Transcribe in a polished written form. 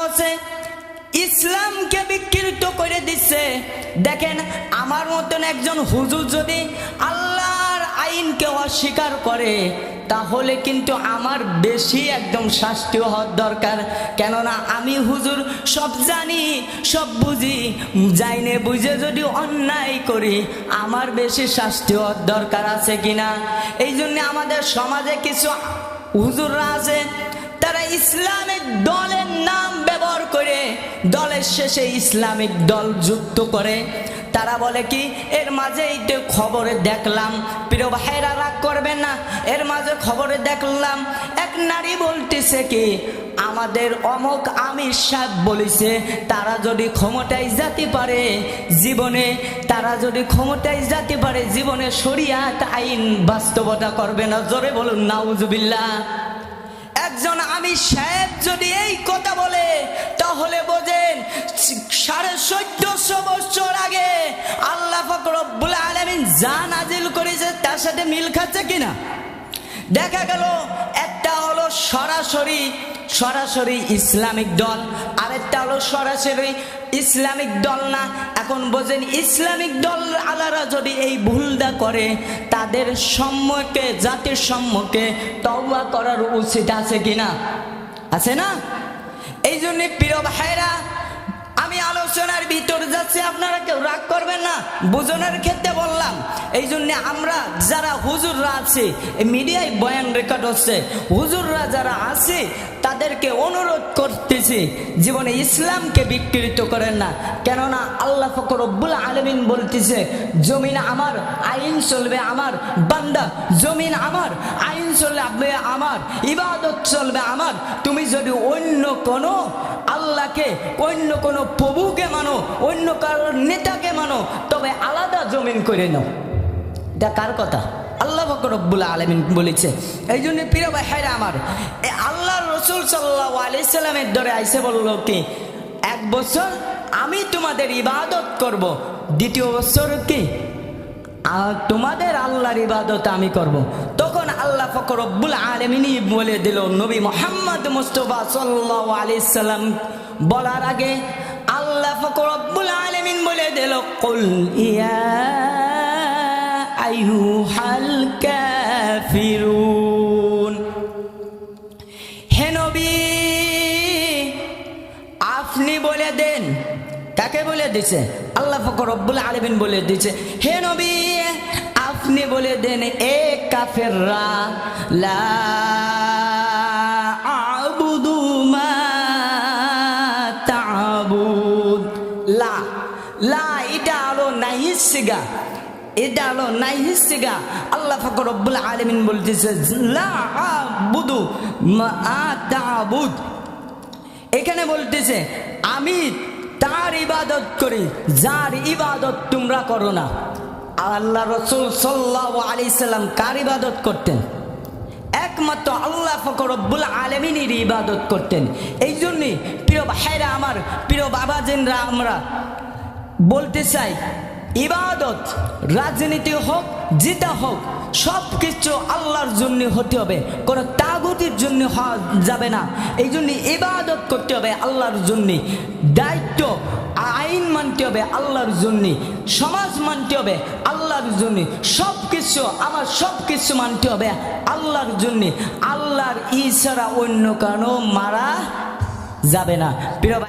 হচ্ছে ইসলামকে বিকৃত করে দিচ্ছে। দেখেন, আমার মতন একজন হুজুর যদি আল্লাহর আইনকে অস্বীকার করে তাহলে কিন্তু আমার বেশি একদম শাস্তি হওয়ার দরকার। কেননা আমি হুজুর সব জানি, সব বুঝি, জাইনে বুঝে যদি অন্যায় করি আমার বেশি শাস্তি হওয়ার দরকার আছে কিনা। এই জন্য আমাদের সমাজে কিছু হুজুররা আছে, তারা ইসলামিক দলের নাম ব্যবহার করে দলের শেষে ইসলামিক দল যুক্ত করে। তারা বলে কি, এর মাঝে এই তো খবরে দেখলাম, প্রিয় ভাইরা রাগ করবেন না, এর মাঝে খবরে দেখলাম এক নারী বলতেছে কি, আমাদের অমুক আমির সাহেব বলেছে তারা যদি ক্ষমতায় যেতে পারে জীবনে, তারা যদি ক্ষমতায় যেতে পারে জীবনে শরিয়াত আইন বাস্তবতা করবে না। জোরে বলুন নাউজুবিল্লাহ। একজন আমির সাহেব যদি এই কথা বলে তাহলে বোঝেন 1450 বছর আগে আল্লাহ পাক রব্বুল আলামিন যা নাজিল করেছে তার সাথে মিল খাচ্ছে কিনা। দেখা গেল একটা হলো সরাসরি ইসলামিক দল, আরেকটা হলো সরাসরি ইসলামিক দল না। এখন বোঝেন, ইসলামিক দল আলারা যদি এই ভুলটা করে তাদের সম্মুখে, জাতির সম্মুখে তওবা করার উচিত আছে কিনা, আছে না? এই জন্য প্রিয় ভাইরা, আমি আলোচনার ভিতর যাচ্ছি, আপনারা কেউ রাগ করবেন না, বুঝনের ক্ষেত্রে বললাম। এই জন্য আমরা যারা হুজুররা আছে, মিডিয়ায় বয়ান রেকর্ড হচ্ছে, হুজুররা যারা আছে তাদেরকে অনুরোধ করতেছি জীবনে ইসলামকে বিকৃত করেন না। কেননা আল্লাহ পাক রব্বুল আলামিন বলতেছে, জমিন আমার, আইন চলবে আমার, বান্দা জমিন আমার, আইন চলবে আমার, ইবাদত চলবে আমার। তুমি যদি অন্য কোনো আল্লাহকে, অন্য কোনো প্রভুকে মানো, অন্য কারোর নেতাকে মানো, তবে আলাদা জমিন করে নাও। এটা কার কথা? আল্লাহ পাক রব্বুল আলামিন বলেছে। এই জন্য প্রিয় ভাইরা আমার, আল্লাহ রসুল সাল্লাল্লাহু আলাইহি সাল্লামের দরে আইসে বলল কি, 1 বছর আমি তোমাদের ইবাদত করব, দ্বিতীয় বছর কি তোমাদের আল্লাহর ইবাদত আমি করব। তখন আল্লাহ পাক রব্বুল আলামিন বলে দিল, নবী মুহাম্মদ মুস্তাফা সাল্লাল্লাহু আলাইহি সাল্লাম বলার আগে আল্লাহ পাক রব্বুল আলামিন বলে দিল, কুল ইয়া আইয়ুহাল কাফিরুন, হে নবী আপনি বলে দেন। কাকে বলে দিছে? আল্লাহ পাক রব্বুল আলামিন বলে দিছে, হে নবী আপনি বলে দেন, এ কাফেররা, লা আবুদু মা তা'বুদ। লা এটা হলো নাহিস সিগা, এটা হলো নাহিস সিগা। আল্লাহ পাক রব্বুল আলামিন বলতেছে, লা আবুদু মা তা'বুদ। এখানে বলতেছে আমি তার ইবাদত করি যার ইবাদত তোমরা করো না। আল্লাহ রসুল সাল্লাল্লাহু আলাইহি সাল্লাম কার ইবাদত করতেন? একমাত্র আল্লাহ পাক রব্বুল আলামিনের ইবাদত করতেন। এই জন্যই প্রিয় ভাইরা আমার, প্রিয় বাবাজিনরা, আমরা বলতে চাই, ইবাদত রাজনীতি হোক, যেটা হোক, সব কিছু আল্লাহর জন্য হতে হবে, কোনো তাগুতের জন্য হওয়া যাবে না। এই জন্য ইবাদত করতে হবে আল্লাহর জন্য, দায়িত্ব আইন মানতে হবে আল্লাহর জন্য, সমাজ মানতে হবে আল্লাহর জন্য, সব কিছু আমার সব কিছু মানতে হবে আল্লাহর জন্য। আল্লাহর ইচ্ছা ছাড়া অন্য কারো মারা যাবে না। প্রিয়